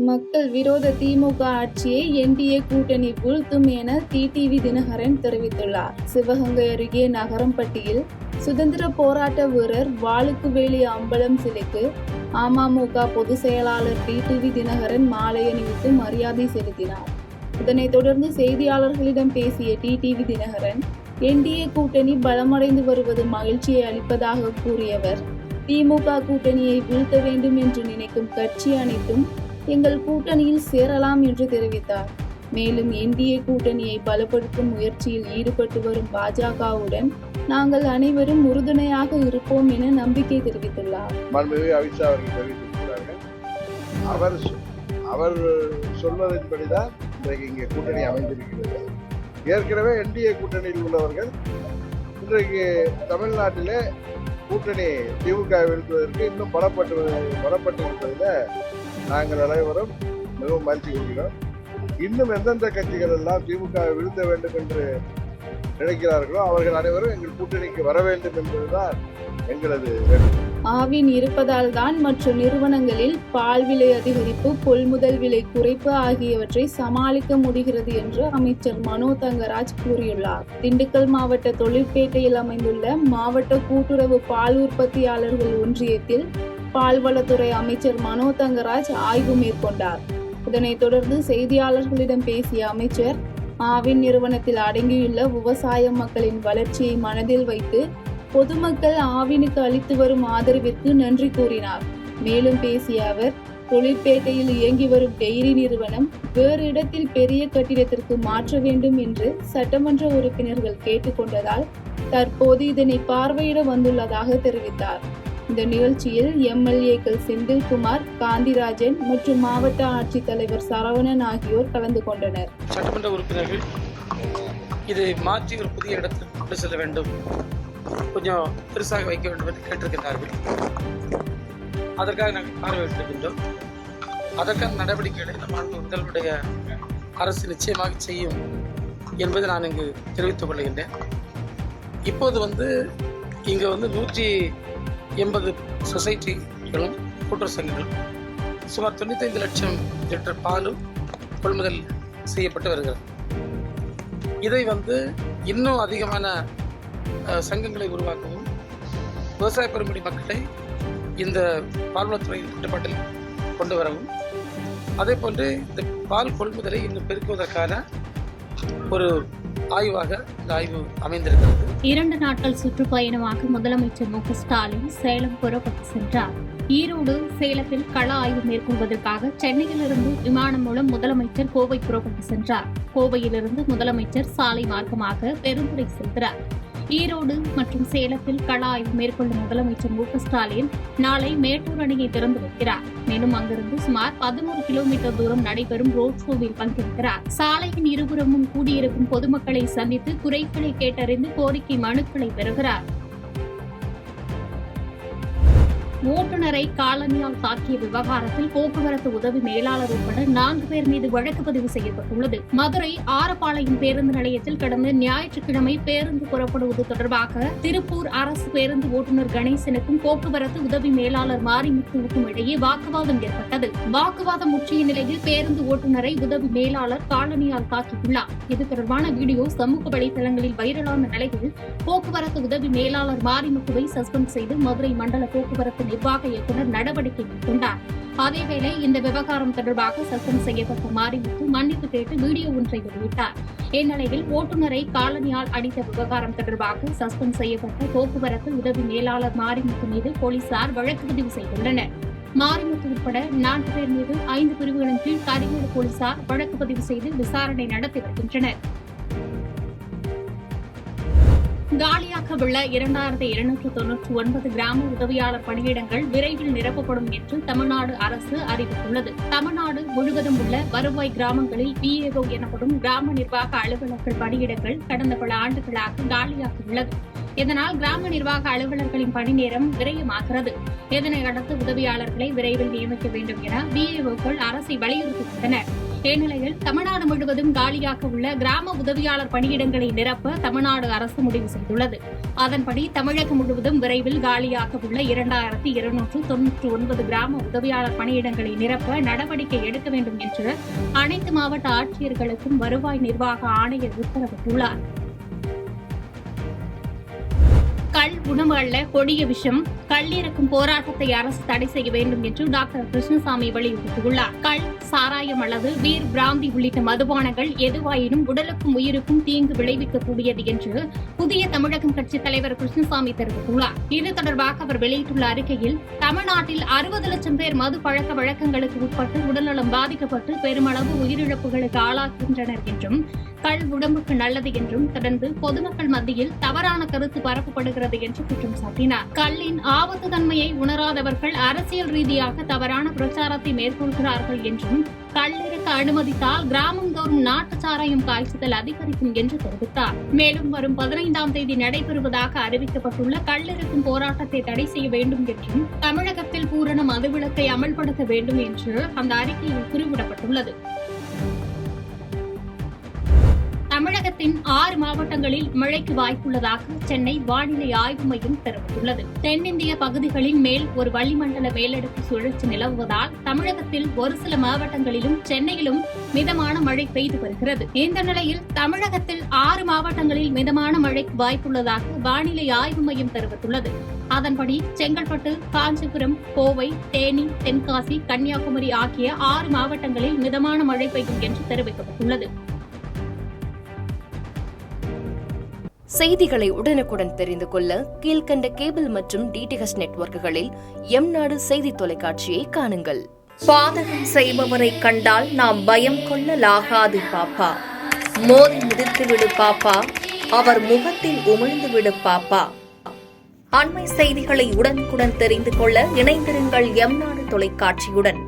மக்கள் விரோத திமுக ஆட்சியை என்டிஏ கூட்டணி வீழ்த்தும் என டிடிவி தினகரன் தெரிவித்துள்ளார். சிவகங்கை அருகே நகரம்பட்டியில் சுதந்திர போராட்ட வீரர் வாளுக்குவேலி அம்பலம் சிலைக்கு அமமுக பொதுச் செயலாளர் டிடிவி தினகரன் மாலை அணிவித்து மரியாதை செலுத்தினார். இதனைத் தொடர்ந்து செய்தியாளர்களிடம் பேசிய டிடிவி தினகரன், என்டிஏ கூட்டணி பலமடைந்து வருவது மகிழ்ச்சியை அளிப்பதாக கூறியவர், திமுக கூட்டணியை வீழ்த்த வேண்டும் என்று நினைக்கும் கட்சி அனைத்தும் எங்கள் கூட்டணியில் சேரலாம் என்று தெரிவித்தார். மேலும் என்டிஏ கூட்டணியை பலப்படுத்தும் முயற்சியில் ஈடுபட்டு வரும் பாஜகவுடன் நாங்கள் அனைவரும் உறுதுணையாக இருப்போம் என நம்பிக்கை தெரிவித்துள்ளார். அமித்ஷா அவர்கள் தெரிவித்திருக்கிறார்கள். அவர் சொல்வதன்படிதான் இன்றைக்கு இங்கே கூட்டணி அமைந்திருக்கிறது. ஏற்கனவே என்டிஏ கூட்டணியில் உள்ளவர்கள் இன்றைக்கு தமிழ்நாட்டிலே கூட்டணி திமுக வீழ்த்துவதற்கு இன்னும் பலப்பட்டிருப்பதில் நாங்கள் அனைவரும் மிகவும் மகிழ்ச்சி கொள்கிறோம். இன்னும் எந்தெந்த கட்சிகள் எல்லாம் திமுக வீழ்த்த வேண்டும் என்று நினைக்கிறார்களோ அவர்கள் அனைவரும் எங்கள் கூட்டணிக்கு வர வேண்டும் என்பதுதான் எங்களது வேண்டுகோள். ஆவின் இருப்பதால் தான் மற்ற நிறுவனங்களில் பால் விலை அதிகரிப்பு, கொள்முதல் விலை குறைப்பு ஆகியவற்றை சமாளிக்க முடிகிறது என்று அமைச்சர் மனோ தங்கராஜ் கூறியுள்ளார். திண்டுக்கல் மாவட்ட தொழிற்பேட்டையில் அமைந்துள்ள மாவட்ட கூட்டுறவு பால் உற்பத்தியாளர்கள் ஒன்றியத்தில் பால்வளத்துறை அமைச்சர் மனோ தங்கராஜ் ஆய்வு மேற்கொண்டார். இதனைத் தொடர்ந்து செய்தியாளர்களிடம் பேசிய அமைச்சர், ஆவின் நிறுவனத்தில் அடங்கியுள்ள விவசாய மக்களின் வளர்ச்சியை மனதில் வைத்து பொதுமக்கள் ஆவினுக்கு அளித்து வரும் ஆதரவிற்கு நன்றி கூறினார். மேலும் பேசிய அவர், தொழிற்பேட்டையில் இயங்கி வரும் டெய்ரி நிறுவனம் வேறு இடத்தில் பெரிய கட்டிடத்திற்கு மாற்ற வேண்டும் என்று சட்டமன்ற உறுப்பினர்கள் கேட்டுக்கொண்டதால் தற்போது இதனை பார்வையிட வந்துள்ளதாக தெரிவித்தார். இந்த நிகழ்ச்சியில் எம்எல்ஏக்கள் செந்தில்குமார், காந்திராஜன் மற்றும் மாவட்ட ஆட்சித்தலைவர் சரவணன் ஆகியோர் கலந்து கொண்டனர். சட்டமன்ற உறுப்பினர்கள் இதை மாற்றி ஒரு புதிய இடத்திற்கு கொண்டு செல்ல வேண்டும், கொஞ்சம் பெருசாக வைக்க வேண்டும் என்று கேட்டிருக்கிறார்கள். அதற்காக நாங்கள் பார்வையிட்டிருக்கின்றோம். அதற்கான நடவடிக்கைகளை நம்ம முதல்வருடைய அரசு நிச்சயமாக செய்யும் என்பதை நான் இங்கு தெரிவித்துக் கொள்கின்றேன். இப்போது இங்கே 180 சொசைட்டிகளும் கூட்டுறவு சங்கங்களும் சுமார் 95 லட்சம் லிட்டர் பாலும் கொள்முதல் செய்யப்பட்டு வருகிறது. இதை இன்னும் அதிகமான சங்கங்களை உருவாக்கவும், விவசாய பெருங்குடி மக்களை இந்த பால்வளத்துறையின் கட்டுப்பாட்டில் கொண்டு வரவும், அதே போன்று இந்த பால் கொள்முதலை இன்னும் பெருக்குவதற்கான ஒரு ஆய்வாக இந்த ஆய்வு அமைந்திருக்கிறது. 2 நாட்கள் சுற்றுப்பயணமாக முதலமைச்சர் மு.க. ஸ்டாலின் சேலம் புறப்பட்டு சென்றார். ஈரோடு, சேலத்தில் கள ஆய்வு மேற்கொள்வதற்காக சென்னையிலிருந்து விமானம் மூலம் முதலமைச்சர் கோவை புறப்பட்டு சென்றார். கோவையிலிருந்து முதலமைச்சர் சாலை மார்க்கமாக பெருந்துறை செல்கிறார். ஈரோடு மற்றும் சேலத்தில் கள ஆய்வு மேற்கொள்ளும் முதலமைச்சர் மு.க. ஸ்டாலின் நாளை மேட்டூர் அணையை திறந்து வைக்கிறார். மேலும் அங்கிருந்து சுமார் 11 கிலோமீட்டர் தூரம் நடைபெறும் ரோட் ஷோவில் பங்கேற்கிறார். சாலையின் இருபுறமும் கூடியிருக்கும் பொதுமக்களை சந்தித்து குறைகளை கேட்டறிந்து கோரிக்கை மனுக்களை பெறுகிறார். ஓட்டுநரை காலணியால் தாக்கிய விவகாரத்தில் போக்குவரத்து உதவி மேலாளர் உட்பட 4 பேர் மீது வழக்கு பதிவு செய்யப்பட்டுள்ளது. மதுரை ஆரப்பாளையம் பேருந்து நிலையத்தில் கடந்த ஞாயிற்றுக்கிழமை பேருந்து புறப்படுவது தொடர்பாக திருப்பூர் அரசு பேருந்து ஓட்டுநர் கணேசனுக்கும் போக்குவரத்து உதவி மேலாளர் மாரிமுத்துவுக்கும் இடையே வாக்குவாதம் ஏற்பட்டது. வாக்குவாதம் முற்றிய நிலையில் பேருந்து ஓட்டுநரை உதவி மேலாளர் காலணியால் தாக்கியுள்ளார். இது தொடர்பான வீடியோ சமூக வலைதளங்களில் வைரலான நிலையில் போக்குவரத்து உதவி மேலாளர் மாரிமுத்துவை சஸ்பெண்ட் செய்து மதுரை மண்டல போக்குவரத்து நிர்வாக இயக்குநர் நடவடிக்கை மேற்கொண்டார். அதேவேளை இந்த விவகாரம் தொடர்பாக சஸ்பெண்ட் செய்யப்பட்ட மாரிமுத்து மன்னிப்பு கேட்டு வீடியோ ஒன்றை வெளியிட்டார். இந்நிலையில் ஓட்டுநரை காலணியால் அடித்த விவகாரம் தொடர்பாக சஸ்பெண்ட் செய்யப்பட்ட போக்குவரத்து உதவி மேலாளர் மாரிமுத்து மீது போலீசார் வழக்கு பதிவு செய்துள்ளனர். மாரிமுத்து உட்பட 4 பேர் மீது 5 பிரிவுகளின் கீழ் கரிமேடு போலீசார் வழக்கு பதிவு செய்து விசாரணை நடத்தி வருகின்றனர். காலியாக உள்ள 2299 கிராம உதவியாளர் பணியிடங்கள் விரைவில் நிரப்பப்படும் என்று தமிழ்நாடு அரசு அறிவித்துள்ளது. தமிழ்நாடு முழுவதும் உள்ள வருவாய் கிராமங்களில் பிஏஓ எனப்படும் கிராம நிர்வாக அலுவலர்கள் பணியிடங்கள் கடந்த பல ஆண்டுகளாக காலியாக உள்ளது. இதனால் கிராம நிர்வாக அலுவலர்களின் பணி நேரம் விரயமாகிறது. இதனை அடுத்து உதவியாளர்களை விரைவில் நியமிக்க வேண்டும் என பிஏஓக்கள் அரசை வலியுறுத்தியுள்ளனர். இந்நிலையில் தமிழ்நாடு முழுவதும் காலியாக உள்ள கிராம உதவியாளர் பணியிடங்களை நிரப்ப தமிழ்நாடு அரசு முடிவு செய்துள்ளது. அதன்படி தமிழகம் முழுவதும் விரைவில் காலியாக உள்ள 2299 கிராம உதவியாளர் பணியிடங்களை நிரப்ப நடவடிக்கை எடுக்க வேண்டும் என்று அனைத்து மாவட்ட ஆட்சியர்களுக்கும் வருவாய் நிர்வாக ஆணையர் உத்தரவிட்டுள்ளார். கள் உணவு அல்ல கொடிய விஷம், கள்ளிறக்கும் போராட்டத்தை அரசு தடை செய்ய வேண்டும் என்று டாக்டர் கிருஷ்ணசாமி வலியுறுத்தியுள்ளார். கள், சாராயம் அல்லது பீர், பிராந்தி உள்ளிட்ட மதுபானங்கள் எதுவாயினும் உடலுக்கும் உயிருக்கும் தீங்கு விளைவிக்கக்கூடியது என்று புதிய தமிழகம் கட்சித் தலைவர் கிருஷ்ணசாமி தெரிவித்துள்ளார். இது தொடர்பாக அவர் வெளியிட்டுள்ள அறிக்கையில், தமிழ்நாட்டில் 60 லட்சம் பேர் மது பழக்க வழக்கங்களுக்கு உட்பட்டு உடல்நலம் பாதிக்கப்பட்டு பெருமளவு உயிரிழப்புகளுக்கு ஆளாகின்றனர் என்றும், கள் உடம்புக்கு நல்லது என்றும் தொடர்ந்து பொதுமக்கள் மத்தியில் தவறான கருத்து பரப்பப்படுகிறது என்று குற்றம் சாட்டினார். கல்லின் ஆபத்து தன்மையை உணராதவர்கள் அரசியல் ரீதியாக தவறான பிரச்சாரத்தை மேற்கொள்கிறார்கள் என்றும், கள்ளிறக்க அனுமதித்தால் கிராமந்தோறும் நாட்டு சாராயம் காய்ச்சுதல் அதிகரிக்கும் என்று தெரிவித்தார். மேலும் வரும் 15ஆம் தேதி நடைபெறுவதாக அறிவிக்கப்பட்டுள்ள கள்ளிறக்கும் போராட்டத்தை தடை செய்ய வேண்டும் என்றும், தமிழகத்தில் பூரண மதுவிலக்கை அமல்படுத்த வேண்டும் என்று அந்த அறிக்கையில் குறிப்பிடப்பட்டுள்ளது. தமிழகத்தின் 6 மாவட்டங்களில் மழைக்கு வாய்ப்புள்ளதாக சென்னை வானிலை ஆய்வு மையம் தெரிவித்துள்ளது. தென்னிந்திய பகுதிகளின் மேல் ஒரு வளிமண்டல மேலடுக்கு சுழற்சி நிலவுவதால் தமிழகத்தில் ஒரு சில மாவட்டங்களிலும் சென்னையிலும் மிதமான மழை பெய்து வருகிறது. இந்த நிலையில் தமிழகத்தில் 6 மாவட்டங்களில் மிதமான மழைக்கு வாய்ப்புள்ளதாக வானிலை ஆய்வு மையம் தெரிவித்துள்ளது. அதன்படி செங்கல்பட்டு, காஞ்சிபுரம், கோவை, தேனி, தென்காசி, கன்னியாகுமரி ஆகிய 6 மாவட்டங்களில் மிதமான மழை பெய்யும் என்று தெரிவிக்கப்பட்டுள்ளது. செய்திகளை உடனுக்குடன் தெரிந்து கொள்ள கீழ்க்கண்ட கேபிள் மற்றும் டிடிஎச் நெட்வொர்க்குகளில் எம்நாடு செய்தி தொலைக்காட்சியை காணுங்கள். பாதகம் செய்பவரை கண்டால் நாம் பயம் கொள்ளலாகாது பாப்பா. மோதி மிதித்துவிடு பாப்பா, அவர் முகத்தில் உமிழ்ந்துவிடு பாப்பா. அண்மை செய்திகளை உடனுக்குடன் தெரிந்து கொள்ள இணைந்திருங்கள் எம்நாடு தொலைக்காட்சியுடன்.